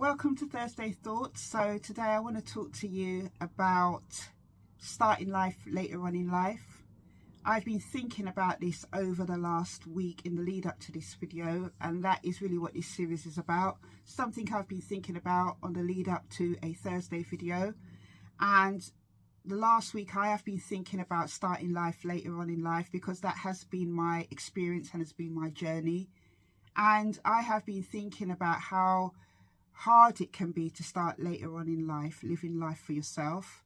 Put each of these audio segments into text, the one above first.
Welcome to Thursday Thoughts. So today I want to talk to you about starting life later on in life. I've been thinking about this over the last week in the lead up to this video, and that is really what this series is about. Something I've been thinking about on the lead up to a Thursday video. And the last week I have been thinking about starting life later on in life because that has been my experience and has been my journey. And I have been thinking about how hard it can be to start later on in life, living life for yourself.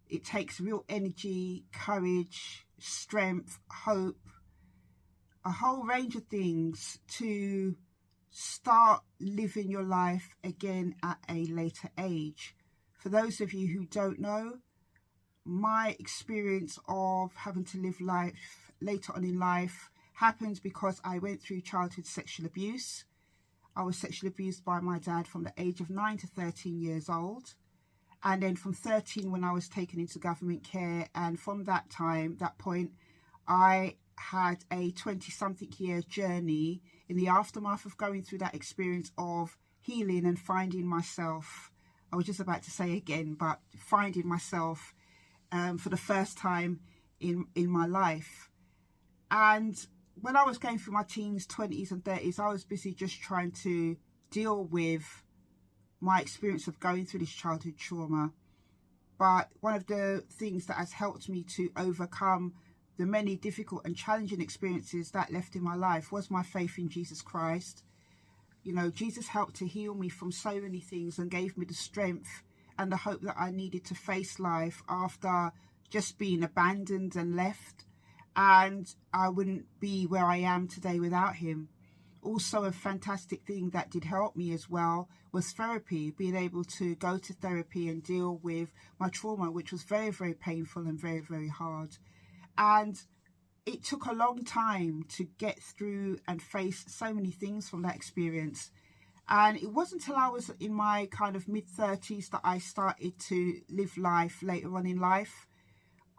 It takes real energy, courage, strength, hope, a whole range of things to start living your life again at a later age. For those of you who don't know, my experience of having to live life later on in life happened because I went through childhood sexual abuse. I was sexually abused by my dad from the age of 9 to 13 years old. And then from 13 when I was taken into government care. And from that point, I had a 20-something year journey in the aftermath of going through that experience of healing and finding myself. I was just about to say again, but finding myself for the first time in my life. And when I was going through my teens, 20s and 30s, I was busy just trying to deal with my experience of going through this childhood trauma. But one of the things that has helped me to overcome the many difficult and challenging experiences that left in my life was my faith in Jesus Christ. You know, Jesus helped to heal me from so many things and gave me the strength and the hope that I needed to face life after just being abandoned and left. And I wouldn't be where I am today without him. Also, a fantastic thing that did help me as well was therapy, being able to go to therapy and deal with my trauma, which was very, very painful and very, very hard. And it took a long time to get through and face so many things from that experience. And it wasn't until I was in my kind of mid-30s that I started to live life later on in life.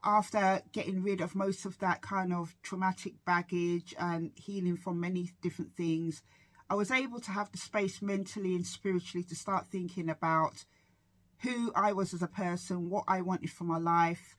After getting rid of most of that kind of traumatic baggage and healing from many different things, I was able to have the space mentally and spiritually to start thinking about who I was as a person, what I wanted for my life,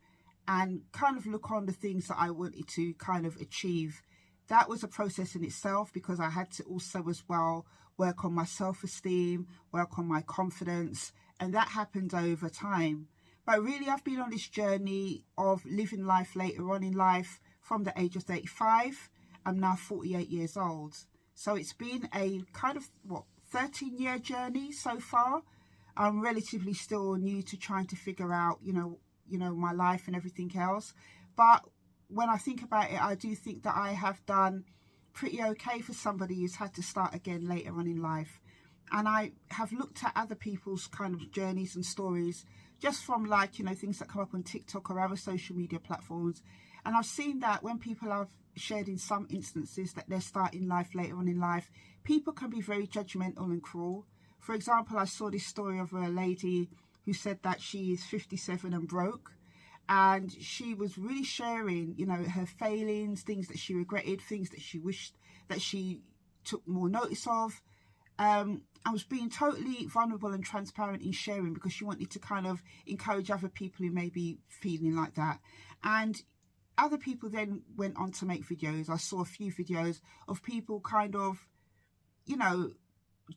and kind of look on the things that I wanted to kind of achieve. That was a process in itself because I had to also as well work on my self-esteem, work on my confidence, and that happened over time. But really, I've been on this journey of living life later on in life from the age of 35. I'm now 48 years old. So it's been a kind of, 13-year journey so far. I'm relatively still new to trying to figure out, you know, my life and everything else. But when I think about it, I do think that I have done pretty okay for somebody who's had to start again later on in life. And I have looked at other people's kind of journeys and stories just from things that come up on TikTok or other social media platforms. And I've seen that when people have shared in some instances that they're starting life later on in life, people can be very judgmental and cruel. For example, I saw this story of a lady who said that she is 57 and broke. And she was really sharing, her failings, things that she regretted, things that she wished that she took more notice of. I was being totally vulnerable and transparent in sharing because she wanted to kind of encourage other people who may be feeling like that. And other people then went on to make videos. I saw a few videos of people kind of,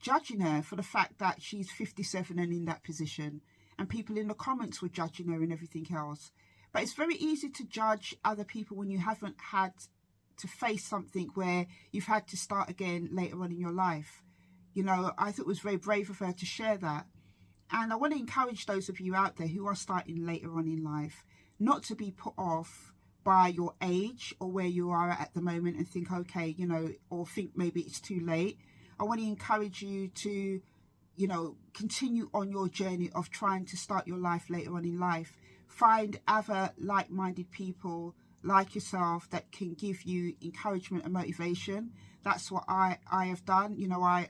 judging her for the fact that she's 57 and in that position. And people in the comments were judging her and everything else. But it's very easy to judge other people when you haven't had to face something where you've had to start again later on in your life. I thought it was very brave of her to share that. And I want to encourage those of you out there who are starting later on in life not to be put off by your age or where you are at the moment and think, okay, or think maybe it's too late. I want to encourage you to, continue on your journey of trying to start your life later on in life. Find other like-minded people like yourself that can give you encouragement and motivation. That's what I have done.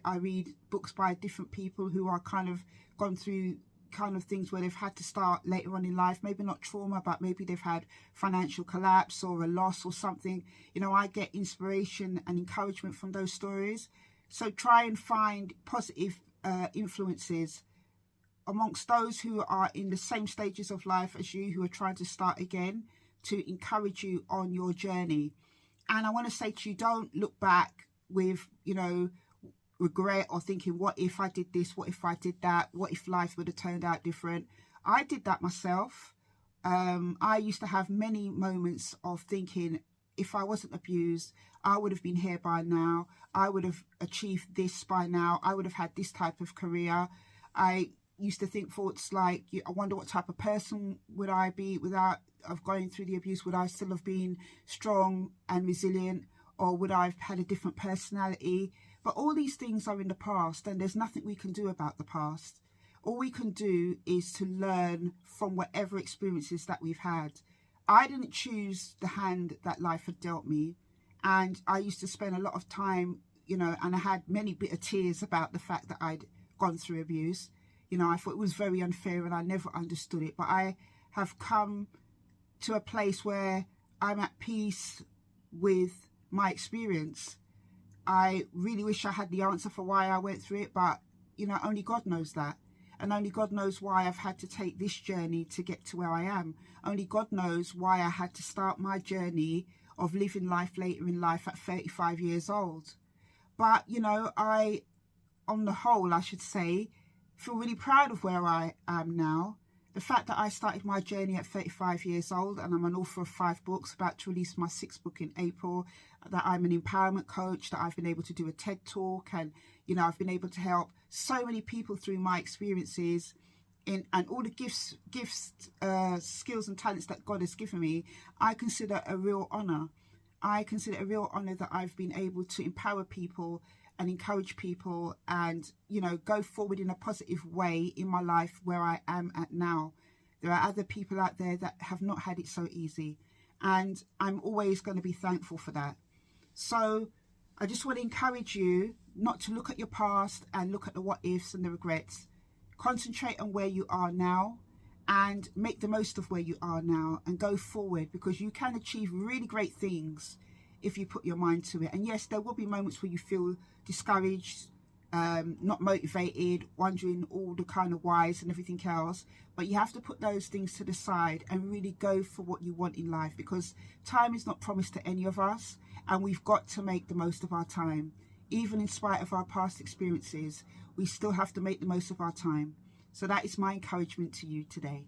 I read books by different people who are kind of gone through kind of things where they've had to start later on in life, maybe not trauma, but maybe they've had financial collapse or a loss or something. I get inspiration and encouragement from those stories. So try and find positive influences amongst those who are in the same stages of life as you, who are trying to start again, to encourage you on your journey. And I want to say to you, don't look back with, regret or thinking, what if I did this? What if I did that? What if life would have turned out different? I did that myself. I used to have many moments of thinking, if I wasn't abused, I would have been here by now. I would have achieved this by now. I would have had this type of career. I used to think thoughts like, I wonder what type of person would I be without of going through the abuse. Would I still have been strong and resilient, or would I have had a different personality? But all these things are in the past, and there's nothing we can do about the past. All we can do is to learn from whatever experiences that we've had. I didn't choose the hand that life had dealt me, and I used to spend a lot of time, and I had many bitter tears about the fact that I'd gone through abuse. I thought it was very unfair and I never understood it. But I have come to a place where I'm at peace with my experience. I really wish I had the answer for why I went through it, but, only God knows that. And only God knows why I've had to take this journey to get to where I am. Only God knows why I had to start my journey of living life later in life at 35 years old. But, I, on the whole, I should say, feel really proud of where I am now. The fact that I started my journey at 35 years old, and I'm an author of 5 books, about to release my 6th book in April, that I'm an empowerment coach, that I've been able to do a TED talk, and, I've been able to help so many people through my experiences and all the gifts, skills and talents that God has given me. I consider a real honour. I consider it a real honour that I've been able to empower people and encourage people and, go forward in a positive way in my life where I am at now. There are other people out there that have not had it so easy, and I'm always going to be thankful for that. So I just want to encourage you not to look at your past and look at the what ifs and the regrets. Concentrate on where you are now and make the most of where you are now and go forward, because you can achieve really great things if you put your mind to it. And yes, there will be moments where you feel discouraged, not motivated, wondering all the kind of whys and everything else. But you have to put those things to the side and really go for what you want in life, because time is not promised to any of us, and we've got to make the most of our time. Even in spite of our past experiences, we still have to make the most of our time. So that is my encouragement to you today.